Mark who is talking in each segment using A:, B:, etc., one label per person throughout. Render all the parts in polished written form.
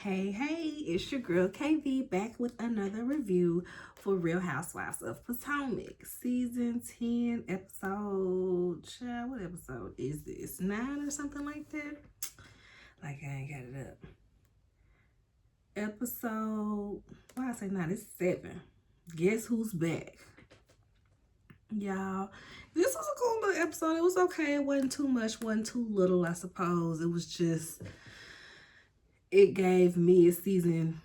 A: Hey, it's your girl KV back with another review for Real Housewives of Potomac. Season 10, what episode is this? 9 or something like that? Like I ain't got it up. Why I say 9? It's 7. Guess who's back? Y'all, this was a cool little episode. It was okay. It wasn't too much, wasn't too little, I suppose. It was just, it gave mid-season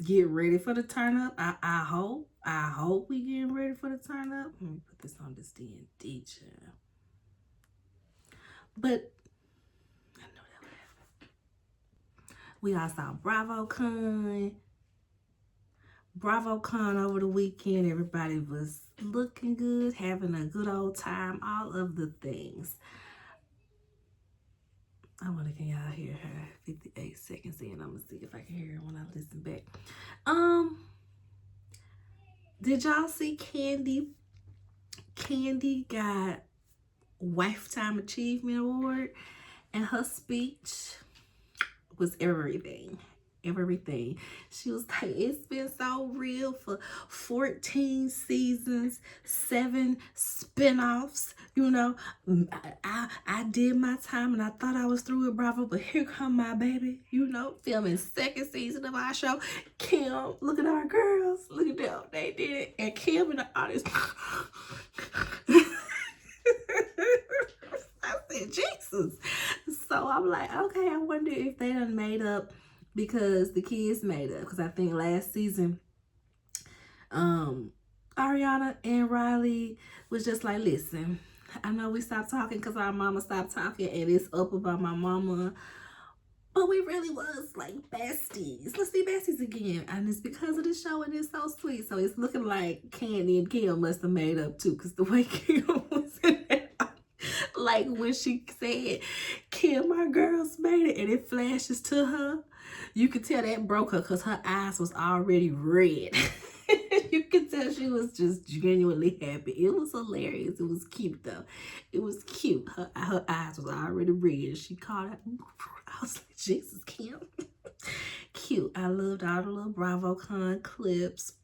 A: get ready for the turn up. I hope we getting ready for the turn up. Let me put this on this D&D channel. But I know that would happen. We all saw BravoCon over the weekend. Everybody was looking good, having a good old time, all of the things. I wonder, can y'all hear her? 58 seconds in. I'm gonna see if I can hear her when I listen back. Did y'all see Candy? Candy got Lifetime Achievement Award, and her speech was everything. She was like, it's been so real for 14 seasons, 7 spinoffs. You know, I did my time and I thought I was through with Bravo, but here come my baby, you know, filming 2nd season of our show. Kim, look at our girls. Look at them. They did it. And Kim and the audience. I said, Jesus. So I'm like, okay, I wonder if they done made up because the kids made up. Because I think last season, Ariana and Riley was just like, listen, I know we stopped talking because our mama stopped talking and it's up about my mama. But we really was like besties. Let's be besties again. And it's because of the show and it's so sweet. So it's looking like Candy and Kim must have made up too. Because the way Kim was in there. Like when she said, Kim, my girls made it. And it flashes to her. You could tell that broke her because her eyes was already red. You could tell she was just genuinely happy. It was hilarious. It was cute though. It was cute. Her eyes was already red. She called out. I was like, Jesus, Kim. Cute. I loved all the little BravoCon clips.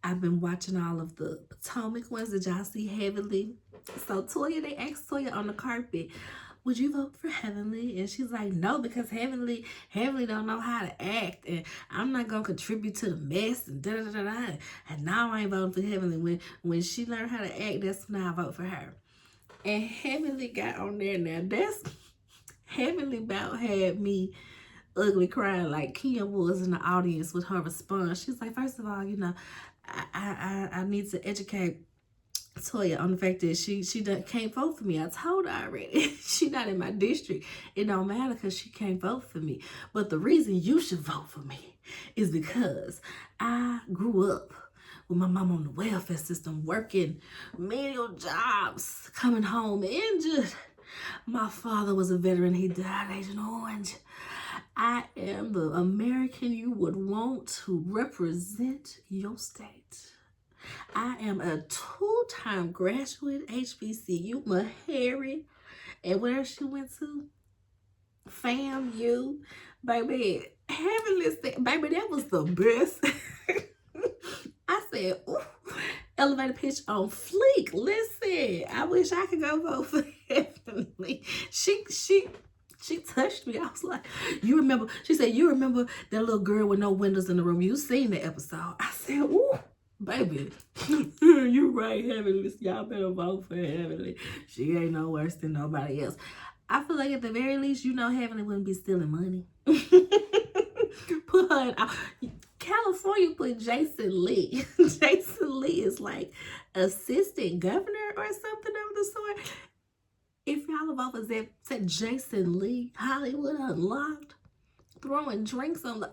A: I've been watching all of the Potomac ones. Did y'all see Heavenly? So Toya, they asked Toya on the carpet, would you vote for Heavenly? And she's like, no, because Heavenly don't know how to act, and I'm not gonna contribute to the mess, and da da da da. And now I ain't voting for Heavenly. When she learned how to act, that's when I vote for her. And Heavenly got on there. Now that's Heavenly about had me ugly crying like Kim was in the audience with her response. She's like, first of all, you know, I need to educate Toya on the fact that she can't vote for me. I told her already. She not in my district. It don't matter because she can't vote for me. But the reason you should vote for me is because I grew up with my mom on the welfare system, working menial jobs, coming home injured. My father was a veteran. He died at Agent Orange. I am the American you would want to represent your state. I am a 2-time graduate HBCU, Meharry, and where she went to? FAMU. Baby, Heavenly said, baby, that was the best. I said, ooh, elevator pitch on fleek. Listen, I wish I could go vote for Heavenly. She touched me. I was like, you remember? She said, you remember that little girl with no windows in the room? You seen the episode. I said, ooh, baby, you right, Heavenly. Y'all better vote for Heavenly. She ain't no worse than nobody else. I feel like at the very least, you know, Heavenly wouldn't be stealing money. Put her in, California put Jason Lee. Jason Lee is like assistant governor or something of the sort. If y'all vote for said Jason Lee, Hollywood Unlocked, throwing drinks on the...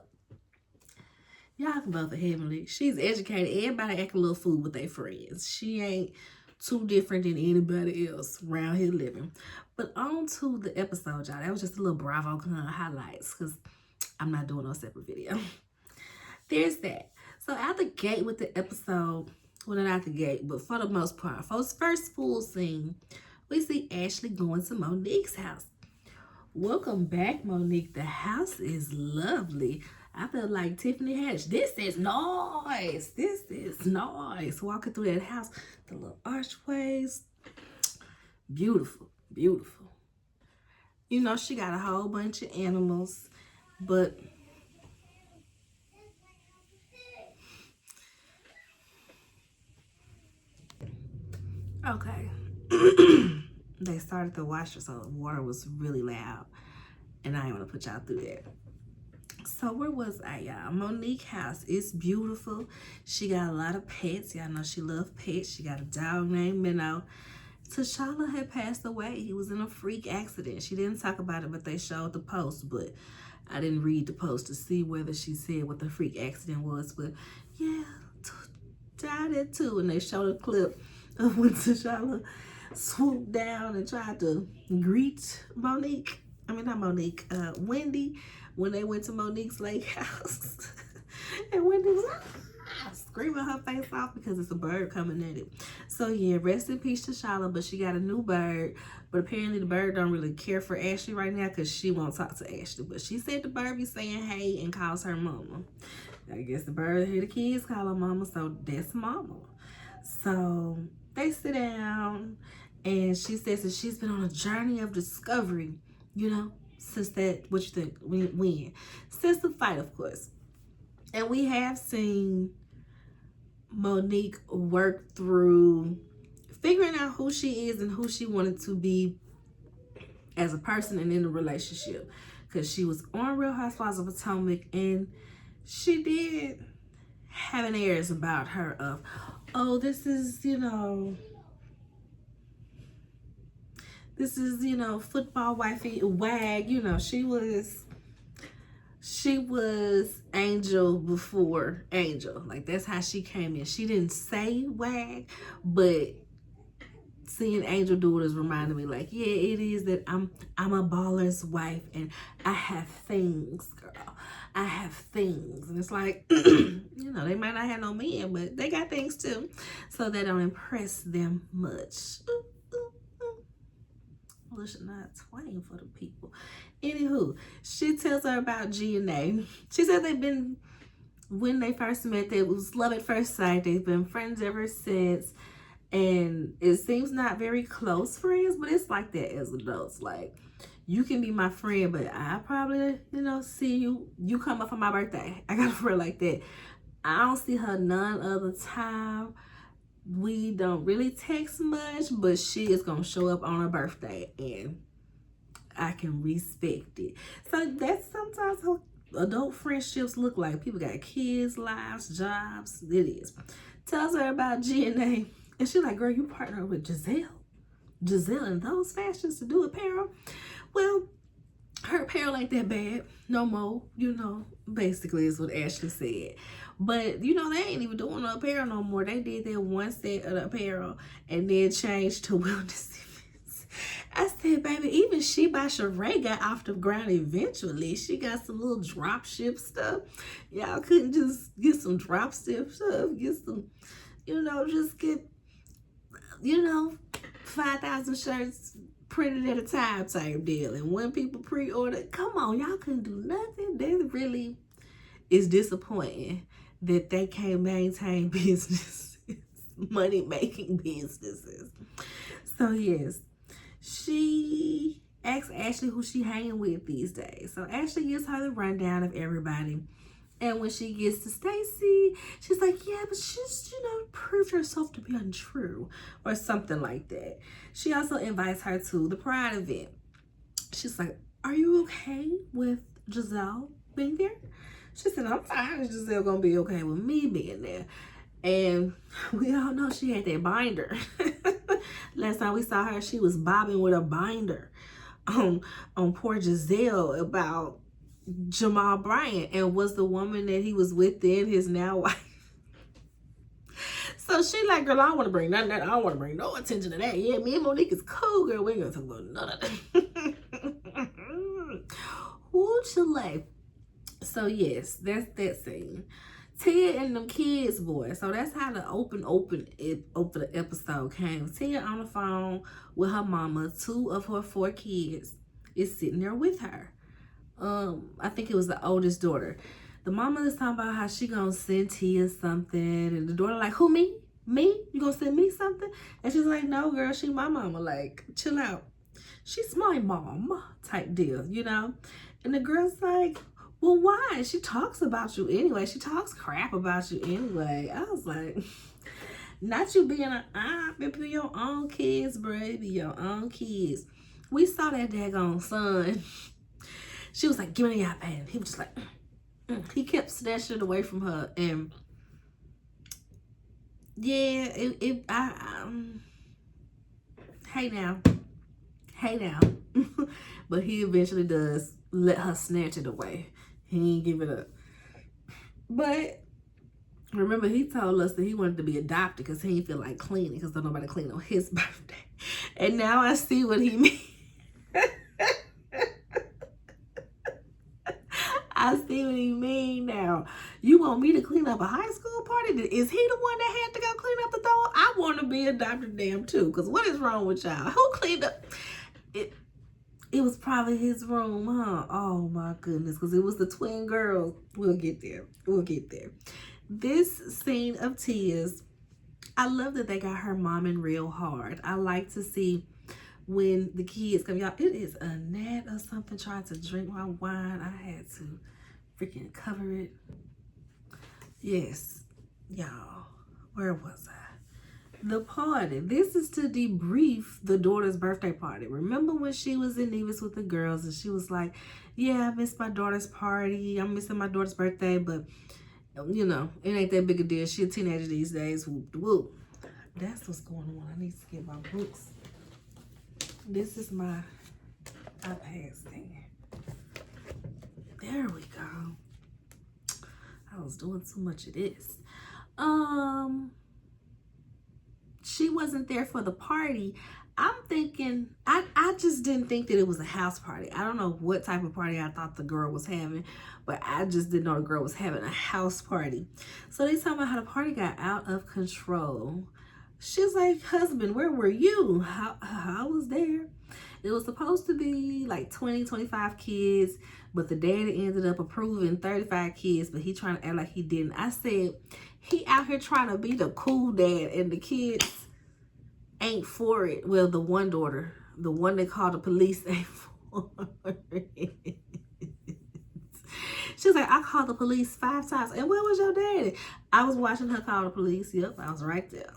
A: Y'all can vote for Heavenly. She's educated. Everybody act a little fool with their friends. She ain't too different than anybody else around here living. But on to the episode, y'all. That was just a little BravoCon highlights because I'm not doing no separate video. There's that. So out the gate with the episode, well, not out the gate, but for the most part, first full scene, we see Ashley going to Monique's house. Welcome back, Monique. The house is lovely. I feel like Tiffany Haddish. This is nice. This is nice. Walking through that house, the little archways. Beautiful. Beautiful. You know, she got a whole bunch of animals, but okay. They started the washer, so the water was really loud. And I ain't want to put y'all through that. So where was I, y'all? Monique house is beautiful. She got a lot of pets. Y'all know she loves pets. She got a dog named Minnow. T'Challa had passed away. He was in a freak accident. She didn't talk about it, but they showed the post. But I didn't read the post to see whether she said what the freak accident was. But yeah, died at 2. And they showed a clip of when T'Challa swooped down and tried to greet Monique. I mean, not Monique, Wendy, when they went to Monique's lake house. And Wendy was screaming her face off because it's a bird coming at it. So yeah, rest in peace to Shala, but she got a new bird. But apparently the bird don't really care for Ashley right now because she won't talk to Ashley. But she said the bird be saying hey and calls her mama. I guess the bird hear the kids call her mama, so that's mama. So they sit down and she says that she's been on a journey of discovery, you know, since that, what you think, when? Since the fight, of course. And we have seen Monique work through figuring out who she is and who she wanted to be as a person and in a relationship. Because she was on Real Housewives of Potomac and she did have an airs about her of, oh, this is, you know, football wifey, wag, you know, she was Angel before Angel. Like, that's how she came in. She didn't say wag, but seeing Angel do it is reminding me, like, yeah, it is that I'm a baller's wife and I have things, girl. I have things. And it's like, you know, they might not have no men, but they got things too. So they don't impress them much. Not twain for the people. Anywho, she tells her about G&A. She said they've been, when they first met, they was love at first sight. They've been friends ever since. And it seems not very close friends, but it's like that as adults. Like, you can be my friend, but I probably, you know, see you come up for my birthday. I got a friend like that. I don't see her none other time. We don't really text much, but she is gonna show up on her birthday and I can respect it. So that's sometimes how adult friendships look like. People got kids, lives, jobs. It is. Tells her about G&A and she's like, girl, you partner with Giselle in those fashions to do apparel. Well, her apparel ain't that bad no more, you know, basically is what Ashley said. But, you know, they ain't even doing the apparel no more. They did that one set of the apparel and then changed to wellness events. I said, baby, even She by Sheree got off the ground eventually. She got some little drop ship stuff. Y'all couldn't just get some drop ship stuff, get some, you know, just get, you know, 5,000 shirts printed at a time type deal. And when people pre-order, come on, y'all couldn't do nothing. That really is disappointing that they can't maintain businesses, money-making businesses. So yes, she asks Ashley who she hanging with these days. So Ashley gives her the rundown of everybody. And when she gets to Stacy, she's like, yeah, but she's, you know, proved herself to be untrue or something like that. She also invites her to the Pride event. She's like, are you okay with Giselle being there? She said, I'm fine. Is Giselle gonna be okay with me being there? And we all know she had that binder. Last time we saw her, she was bobbing with a binder on poor Giselle about Jamal Bryant and was the woman that he was with then his now wife. So she like, girl, I don't want to bring nothing. I don't want to bring no attention to that. Yeah, me and Monique is cool, girl. We ain't gonna talk about none of that. Woo, Chile. So yes, that's that scene. Tia and them kids, boy. So that's how the open episode came. Tia on the phone with her mama, 2 of her 4 kids. is sitting there with her. I think it was the oldest daughter. The mama is talking about how she gonna send Tia something, and the daughter like, who, me? Me? You gonna send me something? And she's like, no, girl, she my mama. Like, chill out. She's my mom type deal, you know? And the girl's like, well, why? She talks about you anyway. She talks crap about you anyway. I was like, not you being an aunt, but be your own kids, bro. Be your own kids. We saw that daggone son. She was like, give me the iPad. He was just like, he kept snatching it away from her. And yeah, hey now. But he eventually does let her snatch it away. He ain't give it up. But remember, he told us that he wanted to be adopted because he didn't feel like cleaning because don't nobody clean on his birthday. And now I see what he means. I see what he mean now. You want me to clean up a high school party? Is he the one that had to go clean up the door? I want to be adopted damn too. Because what is wrong with y'all? Who cleaned up? It was probably his room, huh? Oh my goodness. Because it was the twin girls. We'll get there. We'll get there. This scene of Tia's, I love that they got her momming real hard. I like to see when the kids come. Y'all, it is a gnat or something trying to drink my wine. I had to freaking cover it. Yes, y'all, where was I? The party. This is to debrief the daughter's birthday party. Remember when she was in Nevis with the girls and she was like, yeah, I missed my daughter's party. I'm missing my daughter's birthday, but you know, it ain't that big a deal. She a teenager these days. Whoop, whoop. That's what's going on. I need to get my books. This is my iPad thing. There we go. I was doing too much of this. She wasn't there for the party. I'm thinking, I just didn't think that it was a house party. I don't know what type of party I thought the girl was having, but I just didn't know the girl was having a house party. So they talking about how the party got out of control. She's like, husband, where were you? I was there. It was supposed to be like 20, 25 kids, but the daddy ended up approving 35 kids, but he trying to act like he didn't. I said, he out here trying to be the cool dad, and the kids ain't for it. Well, the one daughter, the one they called the police, ain't for it. She was like, I called the police 5 times. And where was your daddy? I was watching her call the police. Yep, I was right there.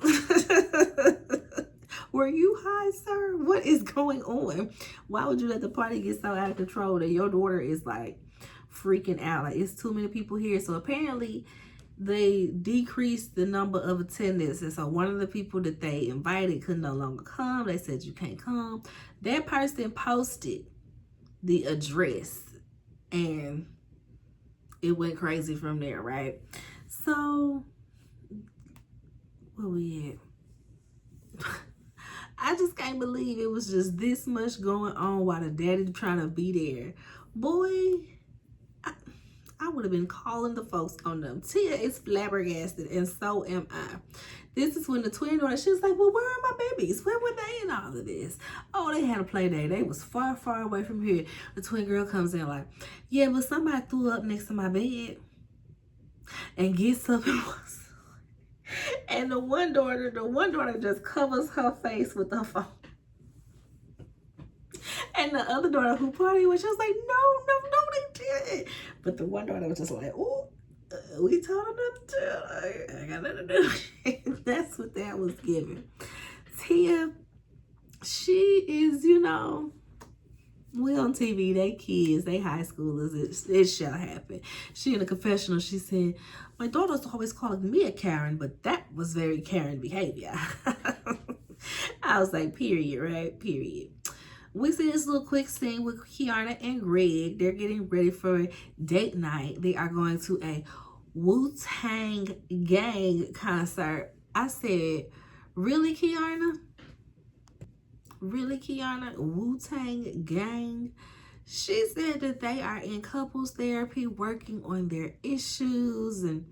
A: Were you high, sir? What is going on? Why would you let the party get so out of control that your daughter is like freaking out? Like, it's too many people here. So apparently they decreased the number of attendance. And so one of the people that they invited could no longer come. They said, you can't come. That person posted the address and it went crazy from there, right? So, where we at? I just can't believe it was just this much going on while the daddy trying to be there. Boy, I would have been calling the folks on them. Tia is flabbergasted, and so am I. This is when the twin daughter, she was like, well, where are my babies? Where were they in all of this? Oh, they had a play day. They was far, far away from here. The twin girl comes in like, yeah, but somebody threw up next to my bed and gets up and walks. And the one daughter just covers her face with her phone. And the other daughter who partied with, she was like, no, they didn't. But the one daughter was just like, oh, we told her not to tell. I got nothing to do. That's what that was giving. Tia, she is, you know, we on TV, they kids, they high schoolers, it shall happen. She in a confessional, she said, my daughter's always calling me a Karen, but that was very Karen behavior. I was like, period, right? Period. We see this little quick scene with Kiana and Greg. They're getting ready for date night. They are going to a Wu-Tang Gang concert. I said, really, Kiana? Really, Kiana? Wu-Tang Gang? She said that they are in couples therapy, working on their issues, and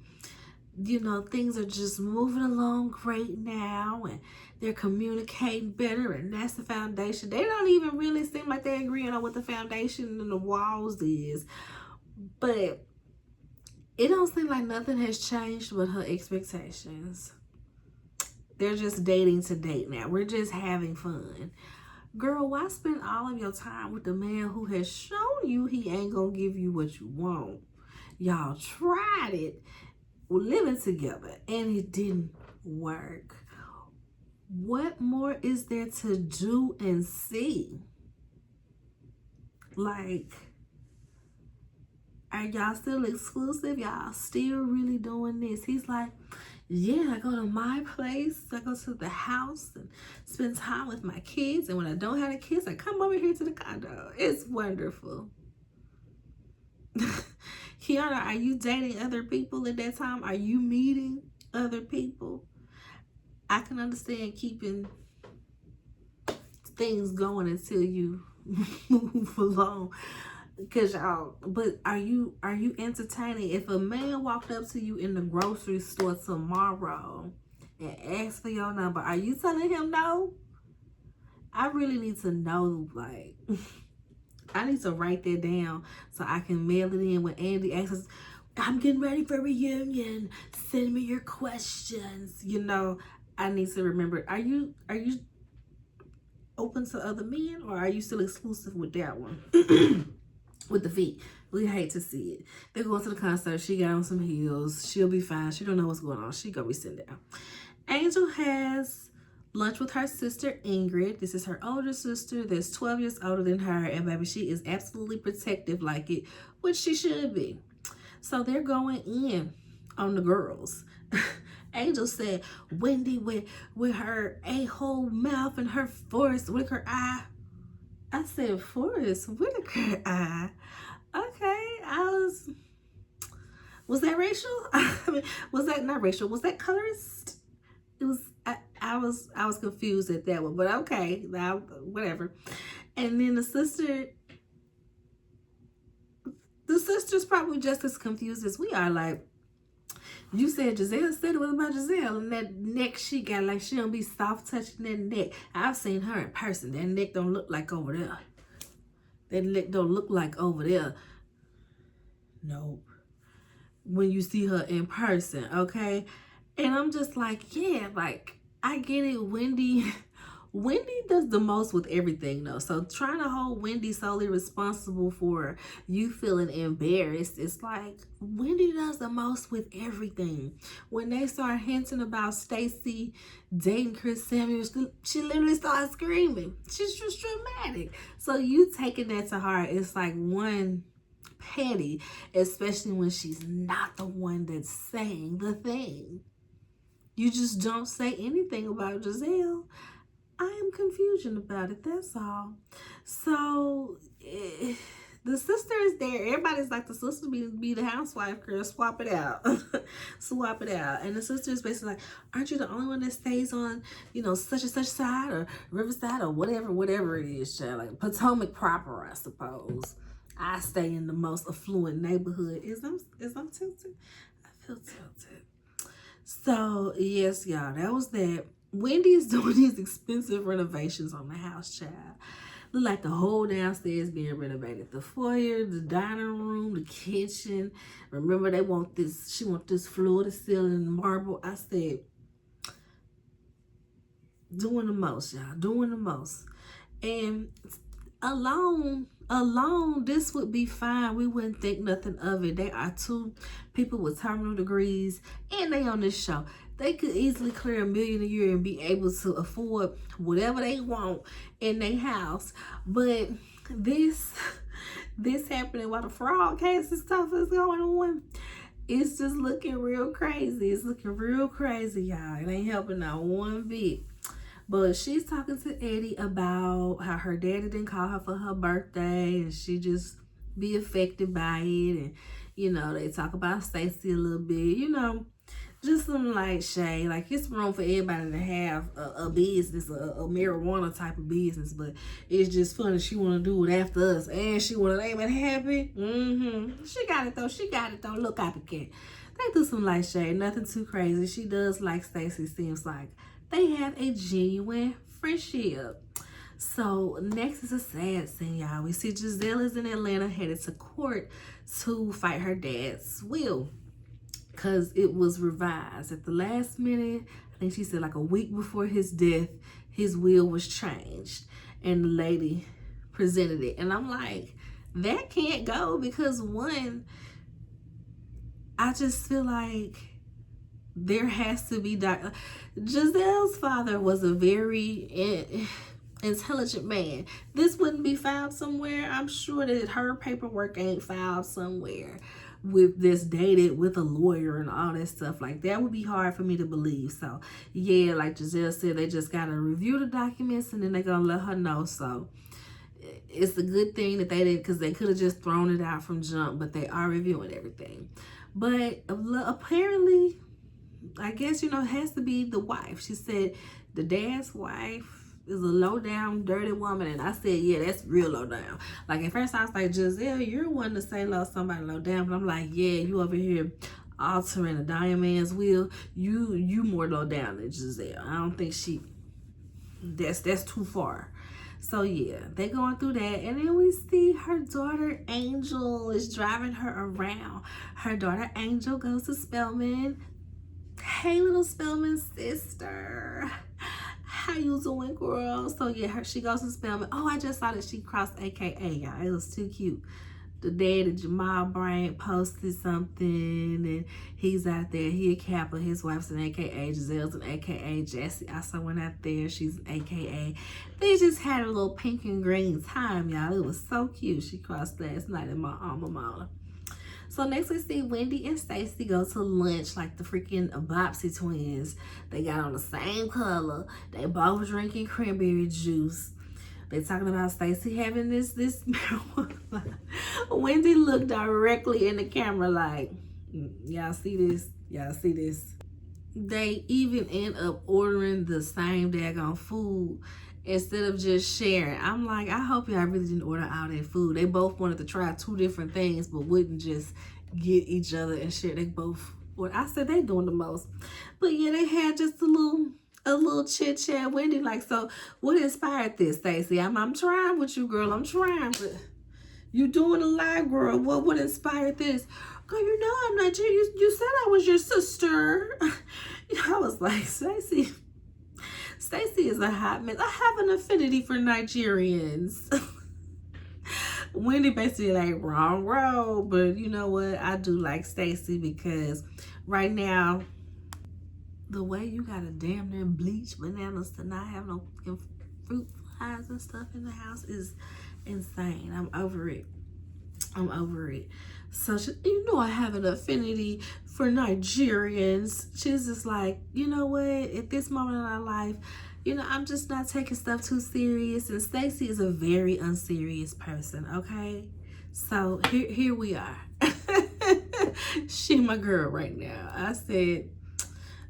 A: you know, things are just moving along great now, and they're communicating better, and that's the foundation. They don't even really seem like they're agreeing on what the foundation and the walls is. But it don't seem like nothing has changed with her expectations. They're just dating to date now. We're just having fun. Girl, why spend all of your time with the man who has shown you he ain't gonna give you what you want? Y'all tried it living together and it didn't work. What more is there to do and see? Like, are y'all still exclusive? Y'all still really doing this? He's like, yeah, I go to my place. I go to the house and spend time with my kids. And when I don't have the kids, I come over here to the condo. It's wonderful. Kiana, are you dating other people at that time? Are you meeting other people? I can understand keeping things going until you move along. Cause y'all, but are you entertaining? If a man walked up to you in the grocery store tomorrow and asked for your number, are you telling him no? I really need to know, like, I need to write that down so I can mail it in when Andy asks us, I'm getting ready for reunion. Send me your questions. You know, I need to remember, are you open to other men, or are you still exclusive with that one? With the feet. We hate to see it. They're going to the concert. She got on some heels. She'll be fine. She don't know what's going on. She gonna be sitting down. Angel has lunch with her sister Ingrid. This is her older sister that's 12 years older than her. And baby, she is absolutely protective like it, which she should be. So they're going in on the girls. Angel said, Wendy with her a-hole mouth and her Forrest Whitaker eye. I said, Forrest Whitaker eye. Okay, was that racial? I mean, was that not racial? Was that colorist? It was, I was confused at that one, but okay, now, whatever. And then the sister's probably just as confused as we are. Like, you said Giselle said it was about Giselle, and that neck she got, like, she don't be soft touching that neck. I've seen her in person. That neck don't look like over there. That neck don't look like over there. Nope. When you see her in person, okay? And I'm just like, yeah, like, I get it. Wendy does the most with everything, though. So trying to hold Wendy solely responsible for you feeling embarrassed, it's like, Wendy does the most with everything. When they start hinting about Stacey dating Chris Samuels, she literally started screaming. She's just dramatic. So you taking that to heart, it's like one petty, especially when she's not the one that's saying the thing. You just don't say anything about Giselle. I am confusion about it, that's all. So the sister is there. Everybody's like, the sister be the housewife, girl. Swap it out. Swap it out. And the sister is basically like, aren't you the only one that stays on, you know, such and such side or Riverside or whatever it is, child. Like Potomac proper, I suppose. I stay in the most affluent neighborhood. Is I'm tilted? I feel tilted. So yes, y'all, that was that. Wendy is doing these expensive renovations on the house, child. Look like the whole downstairs being renovated. The foyer, the dining room, the kitchen. Remember, they want this, she want this floor to ceiling marble. I said, doing the most, y'all. Doing the most. And alone, this would be fine. We wouldn't think nothing of it. They are two people with terminal degrees, and they on this show. They could easily clear $1 million a year and be able to afford whatever they want in their house. But this happening while the fraud case and stuff is going on, it's just looking real crazy. It's looking real crazy, y'all. It ain't helping not one bit. But she's talking to Eddie about how her daddy didn't call her for her birthday, and she just be affected by it. And, you know, they talk about Stacey a little bit, you know, just some light shade. Like, it's room for everybody to have a business, a marijuana type of business. But it's just funny. She want to do it after us, and she want to name it happy. She got it, though. Look, copycat. They do some light shade. Nothing too crazy. She does like Stacey, seems like. they have a genuine friendship. So next is a sad scene, y'all. We see Giselle is in Atlanta headed to court to fight her dad's will because it was revised at the last minute. I think she said like a week before his death, his will was changed and the lady presented it. And I'm like, that can't go because one, I just feel like there has to be Giselle's father was a very intelligent man. This wouldn't be filed somewhere. I'm sure that her paperwork ain't filed somewhere with this dated with a lawyer and all that stuff. Like, that would be hard for me to believe. So yeah, like Giselle said, they just gotta review the documents and then they're gonna let her know. So it's a good thing that they did, because they could have just thrown it out from jump, but they are reviewing everything. But apparently, I guess, it has to be the wife. She said the dad's wife is a low down, dirty woman. And I said, yeah, that's real low down. Like, at first I was like, Giselle, you're one to say somebody low down. But I'm like, yeah, you over here altering a dying man's will. You more low down than Giselle. I don't think that's too far. So yeah, they going through that. And then we see her daughter Angel is driving her around. Her daughter Angel goes to Spelman. Hey, little Spelman sister, how you doing, girl? So yeah, she goes to Spelman. Oh, I just saw that she crossed AKA, y'all. It was too cute. The dad of Jamal Bryant posted something, and he's out there. He a Kappa. His wife's an AKA. Giselle's an AKA. Jessie also went out there. She's an AKA. They just had a little pink and green time, y'all. It was so cute. She crossed last night in my alma mater. So next we see Wendy and Stacey go to lunch like the freaking Bopsy twins. They got on the same color. They both drinking cranberry juice. They talking about Stacey having this marijuana. Wendy looked directly in the camera like, y'all see this? Y'all see this? They even end up ordering the same daggone food instead of just sharing. I'm like, I hope y'all really didn't order all that food. They both wanted to try two different things, but wouldn't just get each other and share. They both, I said they doing the most. But yeah, they had just a little chit chat. Wendy like, so what inspired this, Stacey? I'm trying with you, girl. I'm trying, but you doing a lot, girl. What inspired this? Girl, I'm not you said I was your sister. I was like, Stacey is a hot mess. I have an affinity for Nigerians. Wendy basically like, wrong road. But you know what? I do like Stacey because right now, the way you gotta damn near bleach bananas to not have no fruit flies and stuff in the house is insane. I'm over it. So I have an affinity for Nigerians. She's just like, you know what? At this moment in our life, I'm just not taking stuff too serious. And Stacey is a very unserious person, okay? So here we are. She my girl right now. I said,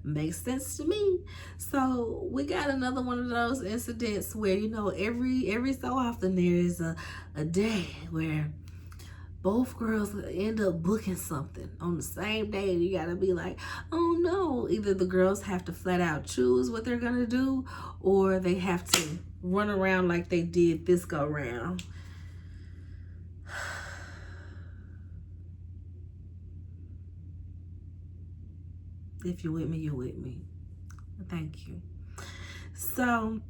A: makes sense to me. So we got another one of those incidents where, every so often there is a day where both girls end up booking something on the same day. You gotta be like, oh no. Either the girls have to flat out choose what they're gonna do, or they have to run around like they did this go round. If you're with me, you're with me. Thank you. So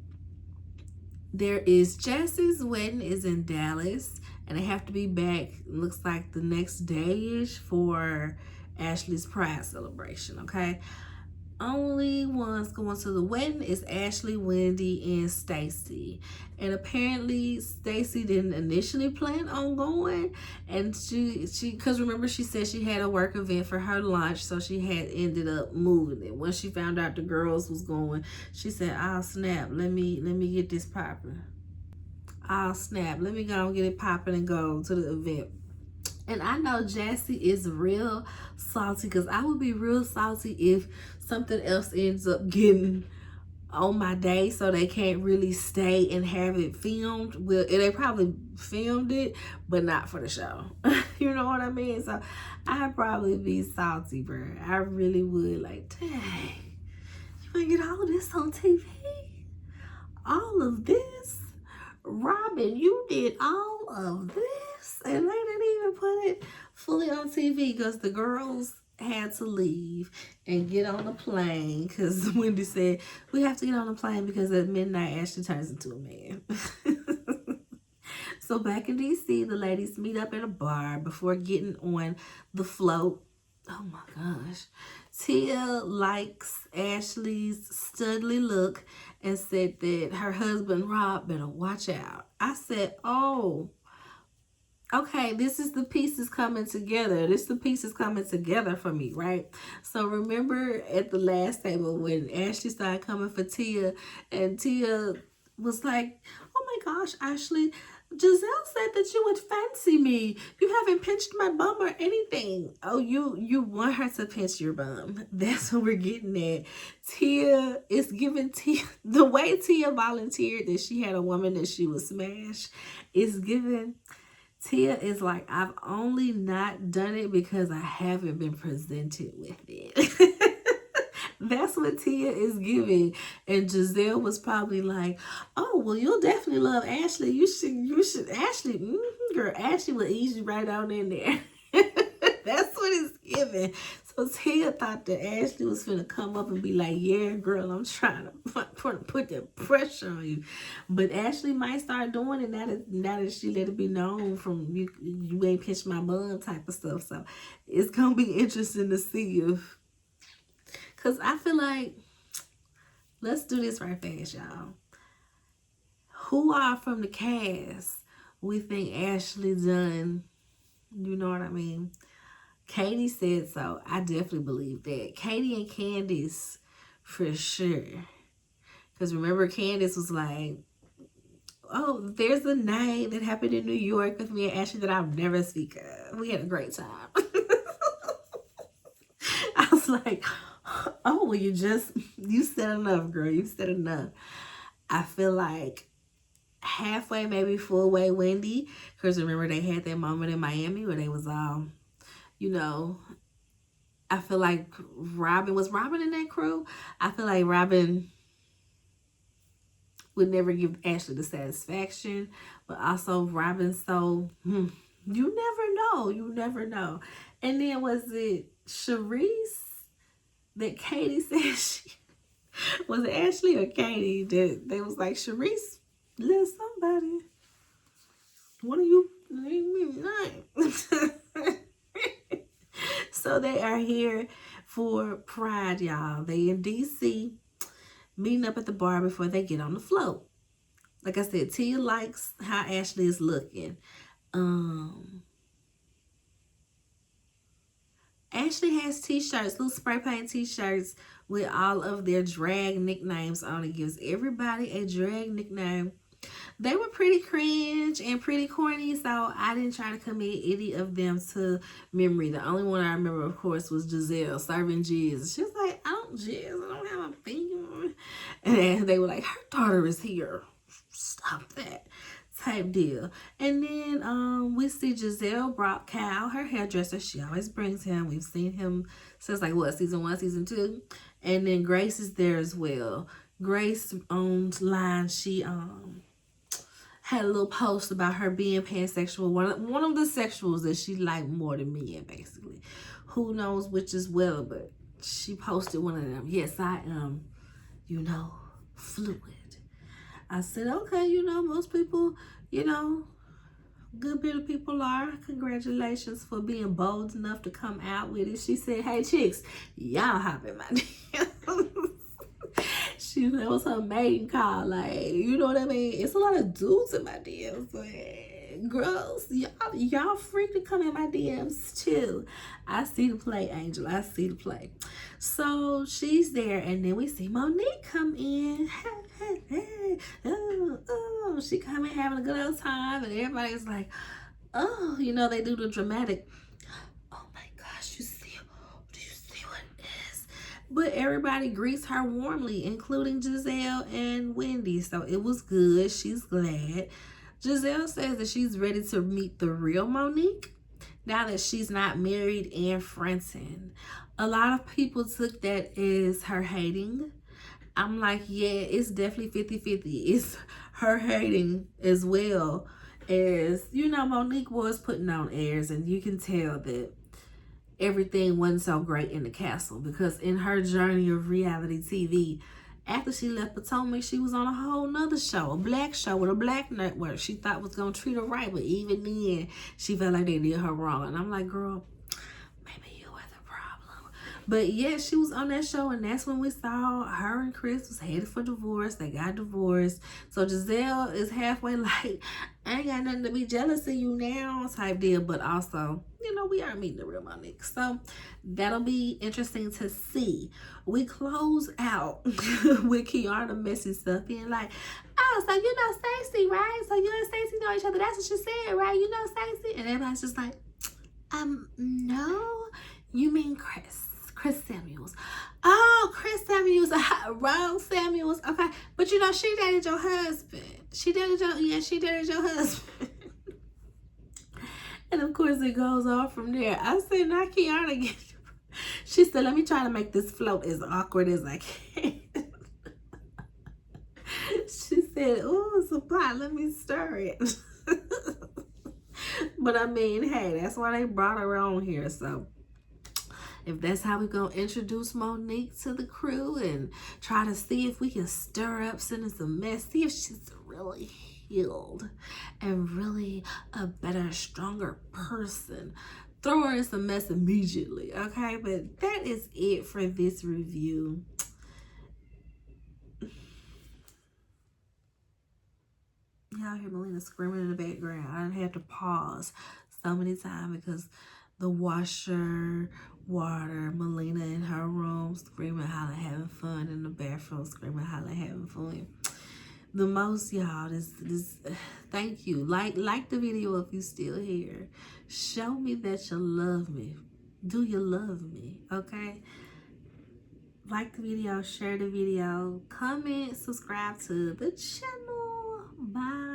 A: there is Jessie's wedding is in Dallas, and they have to be back, looks like the next day-ish for Ashley's pride celebration, okay? Only ones going to the wedding is Ashley, Wendy, and Stacey. And apparently Stacey didn't initially plan on going, and she because remember she said she had a work event for her lunch, so she had ended up moving it. Once she found out the girls was going, she said, "Oh snap, let me get this popping. Oh snap, let me go and get it popping and go to the event." And I know Jessie is real salty, because I would be real salty if something else ends up getting on my day so they can't really stay and have it filmed. Well, they probably filmed it, but not for the show. You know what I mean? So I'd probably be salty, bro. I really would. Like, dang, you even get all this on TV? All of this? Robin, you did all of this? And they didn't even put it fully on TV because the girls had to leave and get on the plane because Wendy said, we have to get on the plane because at midnight Ashley turns into a man. So back in DC, the ladies meet up at a bar before getting on the float. Oh my gosh. Tia likes Ashley's studly look and said that her husband Rob better watch out. I said, oh, okay, this is the pieces coming together. This is the pieces coming together for me, right? So remember at the last table when Ashley started coming for Tia and Tia was like, oh my gosh, Ashley, Giselle said that you would fancy me. You haven't pinched my bum or anything. Oh, you want her to pinch your bum. That's what we're getting at. Tia is giving Tia, the way Tia volunteered that she had a woman that she would smash is giving. Tia is like, I've only not done it because I haven't been presented with it. That's what Tia is giving. And Giselle was probably like, oh, well, you'll definitely love Ashley. You should, Ashley, girl, Ashley will ease you right on in there. That's what it's giving. So Tia thought that Ashley was finna come up and be like, yeah, girl, I'm trying to put that pressure on you. But Ashley might start doing it now that she let it be known from you ain't pinch my bum type of stuff. So it's going to be interesting to see if, because I feel like, let's do this right fast, y'all. Who are from the cast we think Ashley done, you know what I mean? Katie said so. I definitely believe that. Katie and Candace, for sure. Because remember, Candace was like, oh, there's a night that happened in New York with me and Ashley that I'll never speak of. We had a great time. I was like, oh, well, you said enough, girl. You said enough. I feel like halfway, maybe full way Wendy. Because remember, they had that moment in Miami where they was all, you know, I feel like was Robin in that crew? I feel like Robin would never give Ashley the satisfaction. But also Robin, so, you never know. And then was it Sharice that Katie said was it Ashley or Katie that they was like, Sharice, let somebody, one of you name me name. So they are here for Pride, y'all. They in DC meeting up at the bar before they get on the float. Like I said, Tia likes how Ashley is looking. Ashley has t-shirts, little spray paint t-shirts with all of their drag nicknames on it. Gives everybody a drag nickname. They were pretty cringe and pretty corny, so I didn't try to commit any of them to memory. The only one I remember, of course, was Giselle serving jizz. She was like, I don't jizz, I don't have a thing. And they were like, her daughter is here. Stop that type deal. And then we see Giselle brought Cal, her hairdresser. She always brings him. We've seen him since like what, season 1, season 2. And then Grace is there as well. Grace online, she had a little post about her being pansexual. One of the sexuals that she liked more than men, basically. Who knows which is well, but she posted one of them. Yes, I am, fluid. I said, okay, most people, good bit of people are. Congratulations for being bold enough to come out with it. She said, hey, chicks, y'all hop in my DMs. That was her maiden call. Like, you know what I mean? It's a lot of dudes in my DMs. But girls, y'all free to come in my DMs too. I see the play, Angel. I see the play. So she's there, and then we see Monique come in. Hey. Oh, she come in having a good old time, and everybody's like, oh, they do the dramatic. Oh my gosh, do you see what it is? But everybody greets her warmly, including Giselle and Wendy. So it was good. She's glad. Giselle says that she's ready to meet the real Monique now that she's not married and fronting. A lot of people took that as her hating. I'm like, yeah, it's definitely 50-50. It's her hating as well as, you know, Monique was putting on airs, and you can tell that everything wasn't so great in the castle, because in her journey of reality TV, after she left Potomac, she was on a whole nother show, a black show with a black network she thought was going to treat her right, but even then, she felt like they did her wrong. And I'm like, girl, maybe you were the problem. But yeah, she was on that show, and that's when we saw her and Chris was headed for divorce. They got divorced. So Giselle is halfway like, I ain't got nothing to be jealous of you now type deal. But also, you know, we are meeting the real Monique. So that'll be interesting to see. We close out with Kiara messy stuff being like, oh, so you know Stacey, right? So you and Stacey know each other. That's what she said, right? You know Stacey? And everybody's just like, no, you mean Chris Samuels. Oh, Chris Samuels, wrong Samuels. Okay, but you know she dated your husband. She dated your husband. And of course it goes on from there. I said, not Kiana. She said, let me try to make this float as awkward as I can. She said, oh, supply, let me stir it. But I mean, hey, that's why they brought her on here. So if that's how we're going to introduce Monique to the crew and try to see if we can stir up some mess, see if she's really healed and really a better, stronger person, throw her in some mess immediately, okay? But that is it for this review. Y'all hear Melina screaming in the background. I didn't have to pause so many times because the washer, water, Melina in her room screaming, hollering, having fun, in the bathroom screaming, hollering, having fun. The most, y'all, this thank you. Like the video if you still here. Show me that you love me. Do you love me? Okay? Like the video, share the video, comment, subscribe to the channel. Bye.